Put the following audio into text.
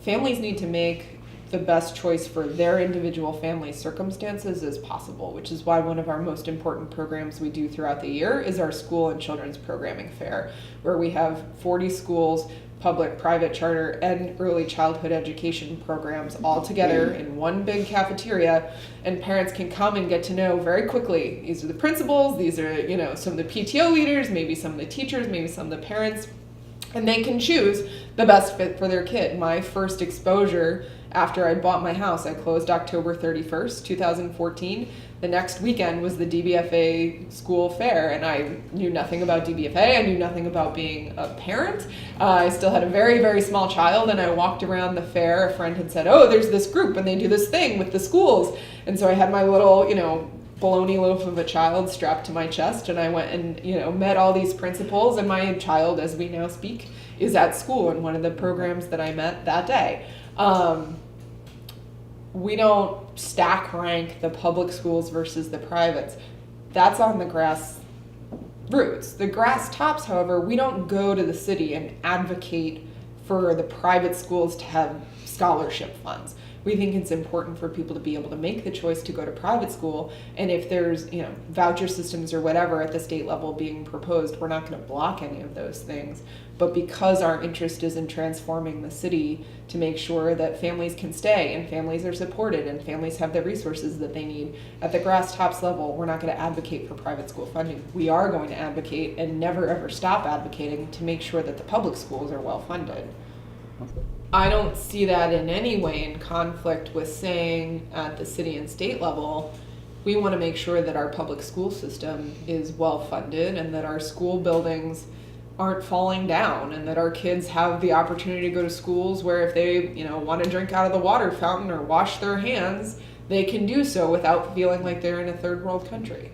families need to make the best choice for their individual family circumstances as possible, which is why one of our most important programs we do throughout the year is our school and children's programming fair, where we have 40 schools, public, private, charter, and early childhood education programs all together in one big cafeteria, and parents can come and get to know very quickly, these are the principals, these are, some of the PTO leaders, maybe some of the teachers, maybe some of the parents, and they can choose the best fit for their kid. My first exposure after I bought my house, I closed October 31st, 2014. The next weekend was the DBFA school fair, and I knew nothing about DBFA. I knew nothing about being a parent. I still had a very, very small child, and I walked around the fair. A friend had said, oh, there's this group, and they do this thing with the schools. And so I had my little, bologna loaf of a child strapped to my chest, and I went and met all these principals, and my child, as we now speak, is at school in one of the programs that I met that day. We don't stack rank the public schools versus the privates. That's on the grass roots. The grass tops, however, we don't go to the city and advocate for the private schools to have scholarship funds. We think it's important for people to be able to make the choice to go to private school, and if there's voucher systems or whatever at the state level being proposed, we're not going to block any of those things. But because our interest is in transforming the city to make sure that families can stay and families are supported and families have the resources that they need at the grass tops level, we're not going to advocate for private school funding. We are going to advocate and never ever stop advocating to make sure that the public schools are well funded. I don't see that in any way in conflict with saying at the city and state level, we want to make sure that our public school system is well funded and that our school buildings aren't falling down and that our kids have the opportunity to go to schools where if they, want to drink out of the water fountain or wash their hands, they can do so without feeling like they're in a third world country.